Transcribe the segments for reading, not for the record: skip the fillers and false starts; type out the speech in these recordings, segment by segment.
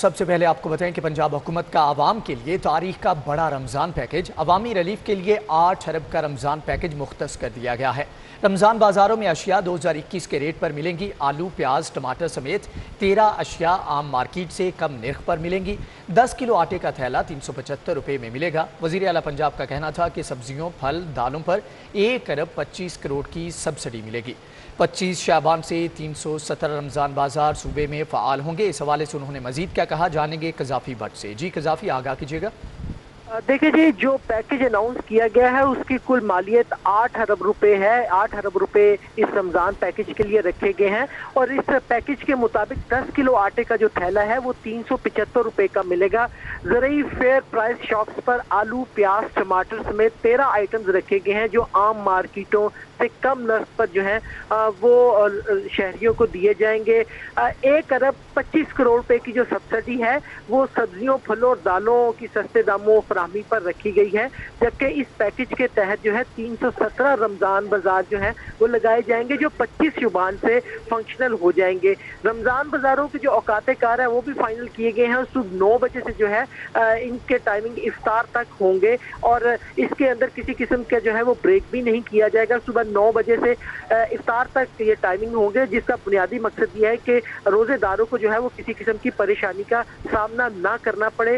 सबसे पहले आपको बताएं कि पंजाब हुकूमत का आवाम के लिए तारीख का बड़ा रमज़ान पैकेज अवामी रिलीफ के लिए 8 अरब का रमज़ान पैकेज मुख्तस कर दिया गया है। रमज़ान बाजारों में अशिया 2021 के रेट पर मिलेंगी। आलू, प्याज, टमाटर समेत 13 अशिया आम मार्केट से कम निर्ख पर मिलेंगी। 10 किलो आटे का थैला 375 रुपये में मिलेगा। वज़ीर आला पंजाब का कहना था कि सब्जियों, फल, दालों पर 1 अरब 25 करोड़ की सब्सिडी मिलेगी। 25 शाबान से 317 रमज़ान बाजार सूबे में फ़ाल होंगे। इस हवाले से उन्होंने मजीद क्या कहा, जानेंगे कज़ाफ़ी भट्ट से। जी कज़ाफ़ी, आगाह कीजिएगा। देखिए जी, जो पैकेज अनाउंस किया गया है उसकी कुल मालियत 8 अरब रुपए है। 8 अरब रुपए इस रमजान पैकेज के लिए रखे गए हैं और इस पैकेज के मुताबिक 10 किलो आटे का जो थैला है वो 375 रुपए का मिलेगा। ज़रूरी फेयर प्राइस शॉप्स पर आलू, प्याज, टमाटर समेत 13 आइटम्स रखे गए हैं जो आम मार्केटों से कम नर्ख पर जो है वो शहरियों को दिए जाएंगे। 1 अरब 25 करोड़ रुपए की जो सब्सिडी है वो सब्जियों, फलों और दालों की सस्ते दामों फराहमी पर रखी गई है। जबकि इस पैकेज के तहत जो है 317 रमजान बाजार जो है वो लगाए जाएंगे जो 25 शुबान से फंक्शनल हो जाएंगे। रमजान बाजारों के जो औकात कार है वो भी फाइनल किए गए हैं। सुबह 9 बजे से जो है इनके टाइमिंग इफ्तार तक होंगे और इसके अंदर किसी किस्म का जो है वो ब्रेक भी नहीं किया जाएगा। सुबह 9 बजे से इफ्तार तक ये टाइमिंग होंगे, जिसका बुनियादी मकसद ये है कि रोजेदारों को जो है वो किसी किस्म की परेशानी का सामना ना करना पड़े।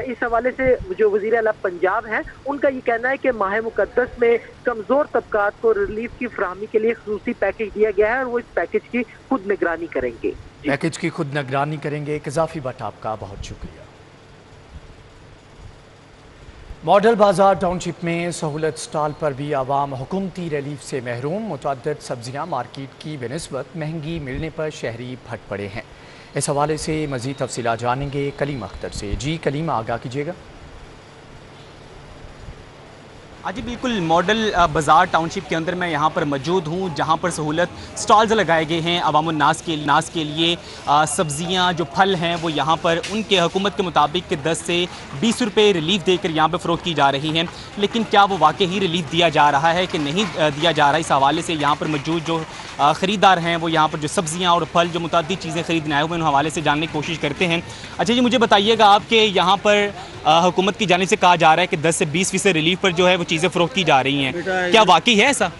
इस हवाले से जो वज़ीर आला पंजाब है उनका ये कहना है कि माह मुकद्दस में कमजोर तबकात को रिलीफ की फराहमी के लिए खुसूसी पैकेज दिया गया है और वो इस पैकेज की खुद निगरानी करेंगे। पैकेज की खुद निगरानी करेंगे। कज़ाफ़ी भट्ट, आपका बहुत शुक्रिया। मॉडल बाजार टाउनशिप में सहूलत स्टॉल पर भी आवाम हुकूमती रिलीफ से महरूम। मुतअद्दिद सब्जियां मार्केट की बेनिस्बत महंगी मिलने पर शहरी भट पड़े हैं। इस हवाले से मज़ीद तफसीलात जानेंगे कलीम अख्तर से। जी कलीम, आगाह कीजिएगा। जी बिल्कुल, मॉडल बाज़ार टाउनशिप के अंदर मैं यहाँ पर मौजूद हूँ जहाँ पर सहूलत स्टॉल्स लगाए गए हैं अवामुन नास के लिए। सब्ज़ियाँ जो फल हैं वो यहाँ पर उनके हुकूमत के मुताबिक 10 से 20 रुपये रिलीफ देकर यहाँ पर फ़रोख्त की जा रही हैं। लेकिन क्या वो वाकई ही रिलीफ दिया जा रहा है कि नहीं दिया जा रहा है, इस हवाले से यहाँ पर मौजूद जो ख़रीदार हैं वो यहाँ पर जो सब्ज़ियाँ और फल जो मुतअद्दिद चीज़ें ख़रीदने आए हुए हैं उन हवाले से जानने की कोशिश करते हैं। अच्छा जी, मुझे बताइएगा आपके यहाँ पर हुकूमत की जानिब से कहा जा रहा है कि 10 से 20% रिलीफ पर जो है वो चीज़ें फ़रोख्त की जा रही हैं, क्या वाकई है ऐसा?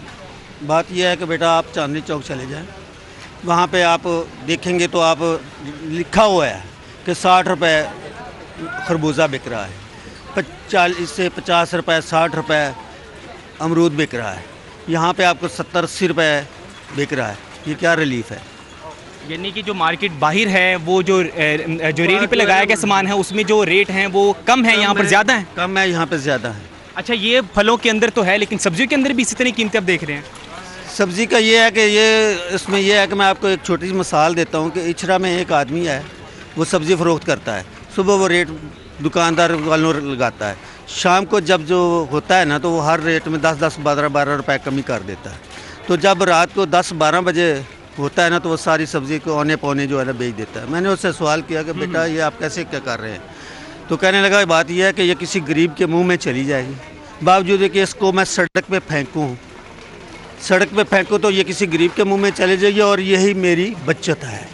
बात यह है कि बेटा आप चांदनी चौक चले जाएं, वहाँ पे आप देखेंगे तो आप लिखा हुआ है कि 60 रुपये खरबूजा बिक रहा है, 40 से 50 रुपये 60 रुपये अमरूद बिक रहा है। यहाँ पे आपको 70-80 रुपये बिक रहा है। ये क्या रिलीफ है? यानी कि जो मार्केट बाहर है वो जो रेडी पे लगाया गया सामान है उसमें जो रेट हैं वो कम है, यहाँ पर ज़्यादा है? कम है, यहाँ पे ज़्यादा है। अच्छा, ये फलों के अंदर तो है लेकिन सब्जियों के अंदर भी इसी तरह कीमतें आप देख रहे हैं? सब्ज़ी का ये है कि इसमें यह है कि मैं आपको एक छोटी सी मिसाल देता हूँ कि इचरा में एक आदमी है, वो सब्ज़ी फ़रोख्त करता है। सुबह वो रेट दुकानदार वालों लगाता है, शाम को जब जो होता है ना तो वो हर रेट में 10-10, 12-12 रुपये कमी कर देता है। तो जब रात को 10-12 बजे होता है ना तो वो सारी सब्ज़ी को औने पौने जो है ना बेच देता है। मैंने उससे सवाल किया कि बेटा ये आप कैसे क्या कर रहे हैं, तो कहने लगा बात यह है कि ये किसी गरीब के मुंह में चली जाएगी, बावजूद कि इसको मैं सड़क पे फेंकूँ तो ये किसी गरीब के मुंह में चले जाएगी और यही मेरी बचत है।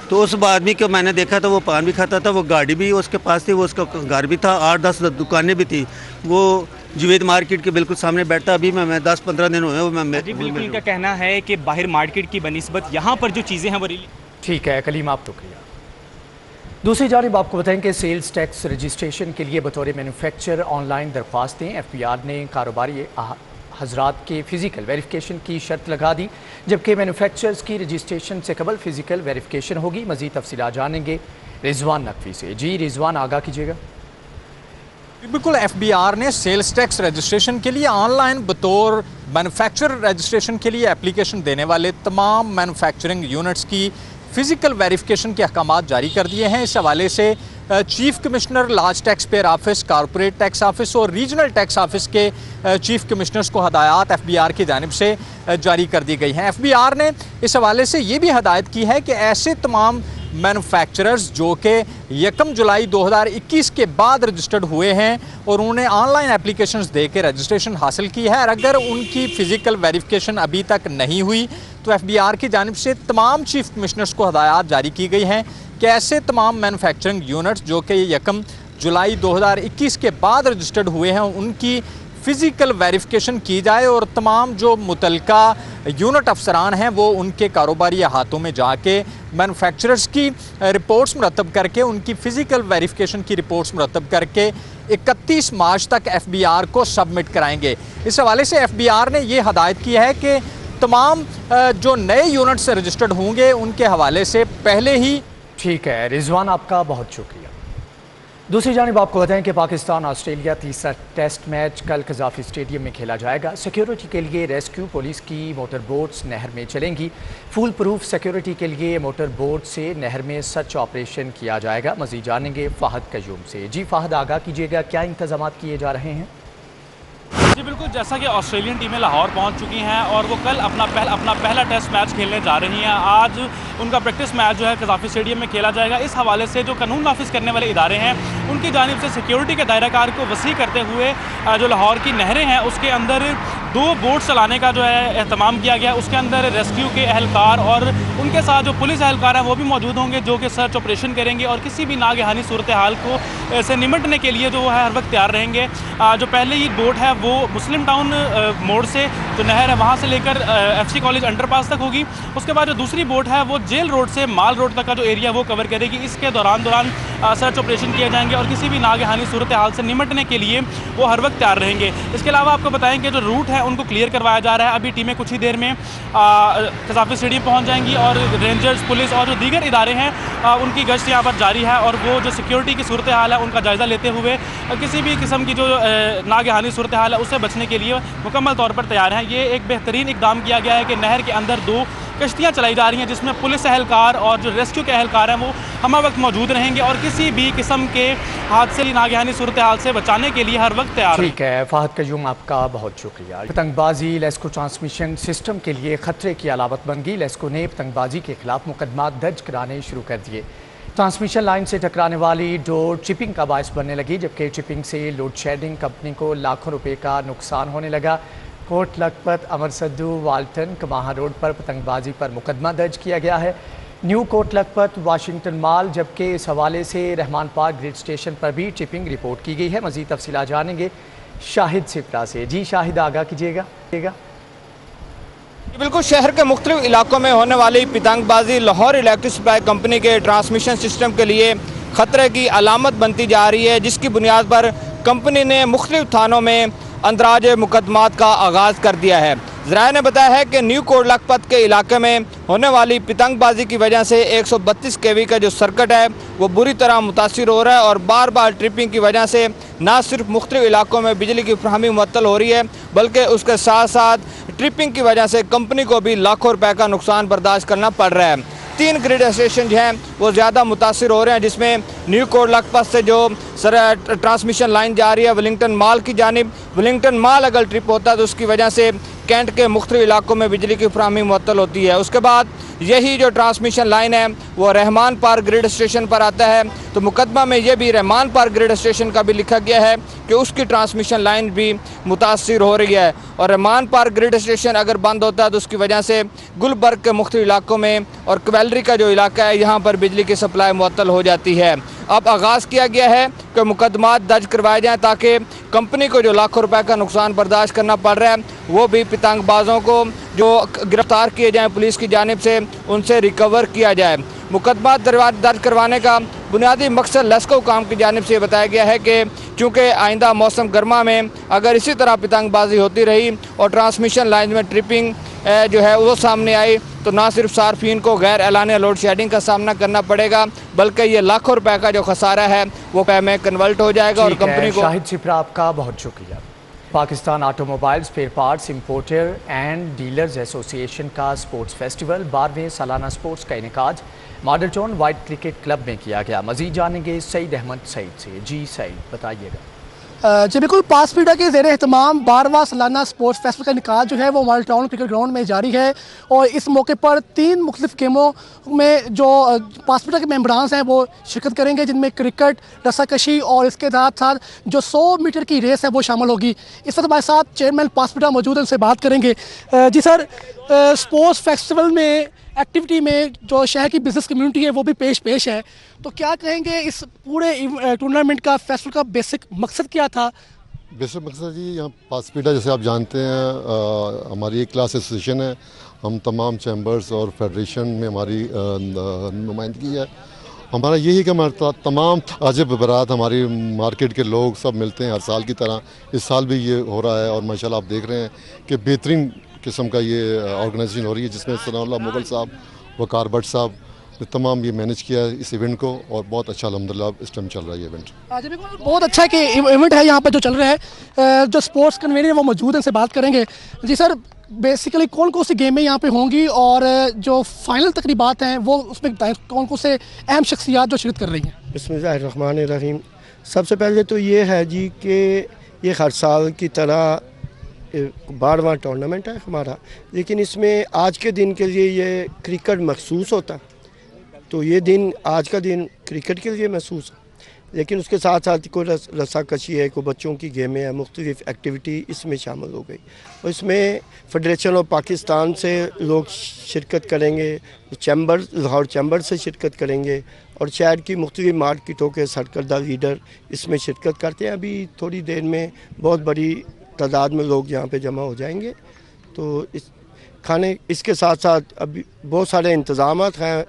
तो उस आदमी को मैंने देखा था, वो पान भी खाता था, वो गाड़ी भी उसके पास थी, वो उसका घर भी था, 8-10 दुकानें भी थी। वो जुवेद मार्केट के बिल्कुल सामने बैठा। अभी मैं 10-15 दिन हुए मैं बिल्कुल इनका कहना है कि बाहर मार्केट की बनिस्बत यहाँ पर जो चीज़ें हैं वो ठीक है। कलीम, आप शुक्रिया। दूसरी जानिब आपको बताएं कि सेल्स टैक्स रजिस्ट्रेशन के लिए बतौर मैन्युफैक्चर ऑनलाइन दरख्वास्तें FBR ने कारोबारी हजरात के फ़िज़िकल वेरिफिकेशन की शर्त लगा दी, जबकि मैन्युफैक्चरर्स की रजिस्ट्रेशन से कबल फ़िज़िकल वेरिफिकेशन होगी। मज़ीद तफसीलात जानेंगे रिजवान नकवी से। जी रिजवान, आगाह कीजिएगा। बिल्कुल, FBR ने सेल्स टैक्स रजिस्ट्रेशन के लिए ऑनलाइन बतौर मैन्युफैक्चरर रजिस्ट्रेशन के लिए एप्लीकेशन देने वाले तमाम मैन्युफैक्चरिंग यूनिट्स की फ़िज़िकल वेरिफिकेशन के अहकामात जारी कर दिए हैं। इस हवाले से chief commissioner large tax payer office, corporate tax office और रीजनल टैक्स ऑफिस के चीफ कमिश्नर्स को हदायत FBR की जानिब से जारी कर दी गई हैं। FBR ने इस हवाले से ये भी हदायत की है कि ऐसे तमाम मैन्युफैक्चरर्स जो कि 1 जुलाई 2021 के बाद रजिस्टर्ड हुए हैं और उन्होंने ऑनलाइन एप्लीकेशंस दे के रजिस्ट्रेशन हासिल की है, और अगर उनकी फ़िज़िकल वेरिफिकेशन अभी तक नहीं हुई तो FBR की जानिब से तमाम चीफ कमिश्नर्स को हदायत जारी की गई हैं कि ऐसे तमाम मैन्युफैक्चरिंग यूनिट्स जो कि 1 जुलाई 2021 के बाद रजिस्टर्ड हुए हैं उनकी फ़िज़िकल वेरिफिकेशन की जाए और तमाम जो मुतलका यूनिट अफसरान हैं वो उनके कारोबारी हाथों में जाके मैन्युफैक्चरर्स की रिपोर्ट्स मुरतब करके उनकी फ़िज़िकल वेरिफिकेशन की रिपोर्ट्स मुरतब करके 31 मार्च तक FBR को सबमिट कराएंगे। इस हवाले से FBR ने ये हदायत की है कि तमाम जो नए यूनिट्स रजिस्टर्ड होंगे उनके हवाले से पहले ही। ठीक है रिजवान, आपका बहुत शुक्रिया। दूसरी जानिब आपको बताएं कि पाकिस्तान ऑस्ट्रेलिया तीसरा टेस्ट मैच कल कज़ाफ़ी स्टेडियम में खेला जाएगा। सिक्योरिटी के लिए रेस्क्यू पुलिस की मोटर बोट्स नहर में चलेंगी। फुल प्रूफ सिक्योरिटी के लिए मोटर बोट से नहर में सर्च ऑपरेशन किया जाएगा। मज़ीद जानेंगे फ़ाहद कयूम से। जी फ़ाहद, आगाह कीजिएगा, क्या इंतज़ाम किए जा रहे हैं? जी बिल्कुल, जैसा कि ऑस्ट्रेलियन टीमें लाहौर पहुंच चुकी हैं और वो कल अपना पहला टेस्ट मैच खेलने जा रही हैं। आज उनका प्रैक्टिस मैच जो है कज़ाफ़ी स्टेडियम में खेला जाएगा। इस हवाले से जो कानून नाफिज करने वाले इदारे हैं उनकी जानिब से सिक्योरिटी के दायराकार को वसी करते हुए जो लाहौर की नहरें हैं उसके अंदर 2 बोट चलाने का जो है एहतमाम किया गया। उसके अंदर रेस्क्यू के एहलकार और उनके साथ जो पुलिस एहलकार हैं वो भी मौजूद होंगे जो कि सर्च ऑपरेशन करेंगे और किसी भी नागहानी सूरत हाल को से निमटने के लिए जो है हर वक्त तैयार रहेंगे। जो पहले ही बोट है वो मुस्लिम टाउन मोड़ से जो नहर है वहाँ से लेकर FC कॉलेज अंडरपास तक होगी। उसके बाद जो दूसरी बोट है वो जेल रोड से माल रोड तक का जो एरिया वो कवर करेगी। इसके दौरान सर्च ऑपरेशन किए जाएंगे और किसी भी नागहानी सूरत हाल से निमटने के लिए वो हर वक्त तैयार रहेंगे। इसके अलावा आपको बताएं कि जो रूट है उनको क्लियर करवाया जा रहा है। अभी टीमें कुछ ही देर में कज़ाफ़ी स्टेडियम पहुँच जाएंगी और रेंजर्स, पुलिस और जो दीगर इदारे हैं उनकी गश्त यहाँ पर जारी है और वो जो सिक्योरिटी की सूरत हाल है उनका जायज़ा लेते हुए किसी भी किस्म की जो नागहानी सूरत हाल है उससे बचने के लिए मुकम्मल तौर पर तैयार हैं। ये एक बेहतरीन इक़दाम किया गया है कि नहर के अंदर 2 कश्तियाँ चलाई जा रही हैं जिसमें पुलिस एहलकार और जो रेस्क्यू के एहलकार हैं वो हम वक्त मौजूद रहेंगे और किसी भी किस्म के हादसे नागहानी सूरत हाल से बचाने के लिए हर वक्त तैयार। ठीक है फ़ाहद कयूम, आपका बहुत शुक्रिया। पतंगबाजी लेस्को ट्रांसमिशन सिस्टम के लिए खतरे की अलामत बन गई। लेस्को ने पतंगबाजी के खिलाफ मुकदमा दर्ज कराने शुरू कर दिए। ट्रांसमिशन लाइन से टकराने वाली डोर चिपिंग का बायस बनने लगी, जबकि चिपिंग से लोड शेडिंग कंपनी को लाखों रुपए का नुकसान होने लगा। कोट लखपत, अमर सद्दू, वाल्टन, कमाहा रोड पर पतंगबाजी पर मुकदमा दर्ज किया गया है। न्यू कोट लखपत, वाशिंगटन माल, जबकि इस हवाले से रहमान पार्क ग्रिड स्टेशन पर भी चिपिंग रिपोर्ट की गई है। मज़ीद तफसीलात जानेंगे शाहिद सिपरा से। जी शाहिद, आगाह कीजिएगा। बिल्कुल, शहर के मुख्तलिफ इलाकों में होने वाली पतंगबाजी लाहौर इलेक्ट्रिक सप्लाई कंपनी के ट्रांसमिशन सिस्टम के लिए खतरे की अलामत बनती जा रही है, जिसकी बुनियाद पर कंपनी ने मुख्तलिफ थानों में अंदराज मुकदमात का आगाज़ कर दिया है। ज़राए ने बताया है कि न्यू कोट लखपत के इलाके में होने वाली पतंगबाजी की वजह से 132 kV का जो सर्किट है वो बुरी तरह मुतासिर हो रहा है और बार बार ट्रिपिंग की वजह से ना सिर्फ मुख्तलिफ इलाकों में बिजली की फराहमी मुअत्तल हो रही है बल्कि उसके साथ साथ ट्रिपिंग की वजह से कंपनी को भी लाखों रुपए का नुकसान बर्दाश्त करना पड़ रहा है। 3 ग्रिड स्टेशन जो हैं वो ज़्यादा मुतासिर हो रहे हैं, जिसमें न्यू कोट लखपत से जो ट्रांसमिशन लाइन जा रही है वेलिंगटन माल की जानिब। वेलिंगटन माल अगर ट्रिप होता है तो उसकी वजह से कैंट के मुख्तलिफ इलाकों में बिजली की फराहमी मुअत्तल होती है। उसके बाद यही जो ट्रांसमिशन लाइन है वो रहमान पार्क ग्रिड स्टेशन पर आता है, तो मुकदमा में ये भी रहमान पार्क ग्रिड स्टेशन का भी लिखा गया है कि उसकी ट्रांसमिशन लाइन भी मुतासिर हो रही है। और रहमान पार्क ग्रिड स्टेशन अगर बंद होता है तो उसकी वजह से गुलबर्ग के मुख्तलिफ इलाकों में और क्वेलरी का जो इलाका है यहाँ पर बिजली की सप्लाई मुअत्तल हो जाती है। अब आगाज़ किया गया है कि मुकदमात दर्ज करवाए जाएँ ताकि कंपनी को जो लाखों रुपए का नुकसान बर्दाश्त करना पड़ रहा है वो भी पतंगबाजों को जो गिरफ्तार किए जाएँ पुलिस की जानिब से उनसे रिकवर किया जाए। मुकदमा दर्ज करवाने का बुनियादी मकसद लेस्को काम की जानिब से बताया गया है कि चूँकि आइंदा मौसम गर्मा में अगर इसी तरह पतंगबाजी होती रही और ट्रांसमिशन लाइन में ट्रिपिंग जो है वो सामने आई तो ना सिर्फ सार्फिन को गैर एलानिया लोड शेडिंग का सामना करना पड़ेगा बल्कि ये लाखों रुपए का जो खसारा है वो पैसे में कन्वर्ट हो जाएगा और कंपनी को। शाहिद सिपरा, आपका बहुत शुक्रिया। Pakistan automobile spare parts importer and dealers association का स्पोर्ट्स फेस्टिवल 12वें सालाना स्पोर्ट्स का इनेकाज model town white cricket club में किया गया। मजीद जानेंगे सईद अहमद सईद से। जी सईद, बताइएगा। जी बिल्कुल, पासपीडा के ज़ेर एहतमाम 12वां सालाना स्पोर्ट्स फेस्टिवल का निकाह जो है वो मॉडल टाउन क्रिकेट ग्राउंड में जारी है और इस मौके पर 3 मुख्तलिफ गेमों में जो पासपीडा के मेम्बरान हैं वो शिरकत करेंगे, जिनमें क्रिकेट, रस्साकशी और इसके साथ साथ जो 100 मीटर की रेस है वो शामिल होगी। इस वक्त हमारे साथ चेयरमैन पासपीडा मौजूद हैं, उनसे बात करेंगे। जी सर, स्पोर्ट्स फेस्टिवल में एक्टिविटी में जो शहर की बिजनेस कम्युनिटी है वो भी पेश है। तो क्या कहेंगे इस पूरे टूर्नामेंट का, फेस्टिवल का बेसिक मकसद क्या था? बेसिक मकसद जी, यहाँ पासपीटा जैसे आप जानते हैं हमारी एक क्लास एसोसिएशन है। हम तमाम चैम्बर्स और फेडरेशन में हमारी नुमाइंदगी है। हमारा यही कि हमारे तमाम अजब बरात, हमारी मार्केट के लोग सब मिलते हैं हर साल की तरह। इस साल भी ये हो रहा है और माशाल्लाह आप देख रहे हैं कि बेहतरीन किस्म का ये ऑर्गेनाइजेशन हो रही है, जिसमें सनाउल्लाह मुगल साहब, वकार भट्ट साहब ने तमाम ये मैनेज किया है इस इवेंट को, और बहुत अच्छा अल्हम्दुलिल्लाह इस टाइम चल रहा है ये इवेंट। जी बिल्कुल, बहुत अच्छा है कि इवेंट है यहाँ पर जो चल रहा है। जो स्पोर्ट्स कन्वीनर है वो मौजूद हैं, से बात करेंगे। जी सर, बेसिकली कौन कौन सी गेमें यहाँ पे होंगी और जो फाइनल तकरीबात हैं वो उसमें कौन कौन से अहम शख्सियात जो शिरकत कर रही हैं? बिस्मिल्लाहिर्रहमानिर्रहीम। सबसे पहले तो ये है जी कि ये हर साल की तरह 12वां टूर्नामेंट है हमारा, लेकिन इसमें आज के दिन के लिए ये क्रिकेट मखसूस होता है। तो ये दिन, आज का दिन क्रिकेट के लिए महसूस है, लेकिन उसके साथ साथ कोई रस्साकशी है, कोई बच्चों की गेमें हैं, मुख्तलिफ एक्टिविटी इसमें शामिल हो गई। और इसमें फेडरेशन ऑफ पाकिस्तान से लोग शिरकत करेंगे, चैम्बर, लाहौर चैम्बर से शिरकत करेंगे, और शहर की मुख्तलिफ मार्केटों के सरकर्दा लीडर इसमें शिरकत करते हैं। अभी थोड़ी देर में बहुत बड़ी तादाद में लोग यहाँ पे जमा हो जाएंगे। तो इस खाने, इसके साथ साथ अभी बहुत सारे इंतज़ाम हैं।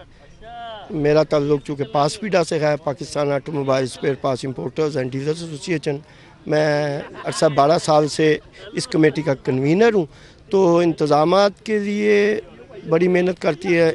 मेरा ताल्लुक़ चूँकि पासपीटा से है, Pakistan automobile spare parts importers and dealers association. मैं 12 साल से इस कमेटी का कन्वीनर हूँ। तो इंतज़ामात के लिए बड़ी मेहनत करती है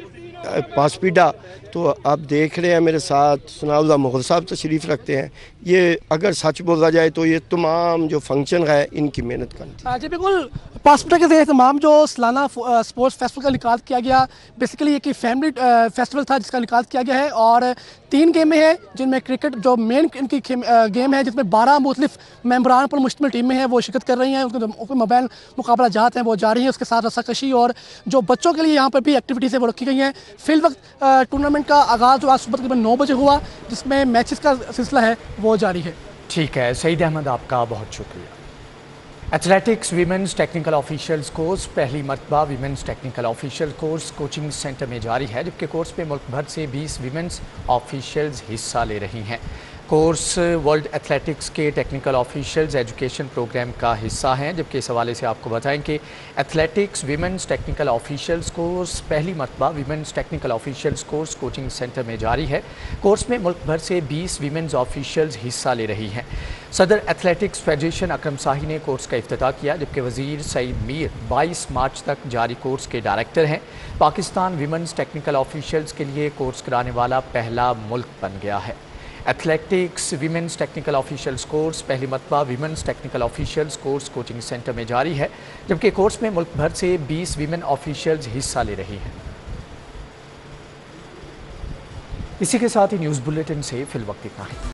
पासपीटा। तो आप देख रहे हैं मेरे साथ सनाउल्लाह मुगल साहब तशरीफ़ रखते हैं। ये अगर सच बोला जाए तो ये तमाम जो फंक्शन है इनकी मेहनत करती है। जी बिल्कुल, पासपीटा के तमाम जो सालाना स्पोर्ट्स फेस्टिवल का निकाल किया गया, बेसिकली एक फैमिली फेस्टिवल था जिसका निकाल किया गया है। और 3 गेमें हैं जिनमें क्रिकेट जो मेन इनकी गेम है, जिसमें 12 मुख्तलिफ मेम्बरान पर मुश्तमिल टीमें हैं वो शिरकत कर रही हैं। उनके मोबाइल मुकाबला जात हैं वो जारी हैं। उसके साथ रस्साकशी और जो बच्चों के लिए यहाँ पर भी एक्टिविटीज़ है वो रखी गई हैं। फिल वक्त टूर्नामेंट का आगाज़ जो आज सुबह तकरीबन 9 बजे हुआ, जिसमें मैचेस का सिलसिला है वो जारी है। ठीक है सईद अहमद, आपका बहुत शुक्रिया। Athletics women's technical officials course पहली मरतबा women's technical official course coaching centre में जारी है, जबकि कोर्स में मुल्क भर से 20 वीमेंस ऑफिशियल्स हिस्सा ले रही हैं। कोर्स वर्ल्ड एथलेटिक्स के टेक्निकल ऑफिशियल्स एजुकेशन प्रोग्राम का हिस्सा हैं, जबकि इस हवाले से आपको बताएं कि athletics women's technical officials course पहली मरतबा women's technical officials course coaching centre में जारी है। कोर्स में मुल्क भर से 20 वीमेंस ऑफिशियल्स हिस्सा ले रही हैं। सदर एथलेटिक्स फेडरेशन अकरम शाही ने कोर्स का इफ्तिताह किया, जबकि वज़ीर सईद मीर 22 मार्च तक जारी कोर्स के डायरेक्टर हैं। पाकिस्तान वीमेंस टेक्निकल ऑफिशियल्स के लिए कोर्स कराने वाला पहला मुल्क बन गया है। Athletics women's technical officials course पहली मरतबा women's technical officials course coaching centre में जारी है, जबकि कोर्स में मुल्क भर से 20 वीमेन ऑफिशियल्स हिस्सा ले रही हैं। इसी के साथ ही न्यूज़ बुलेटिन से फिल वक्त इतना ही।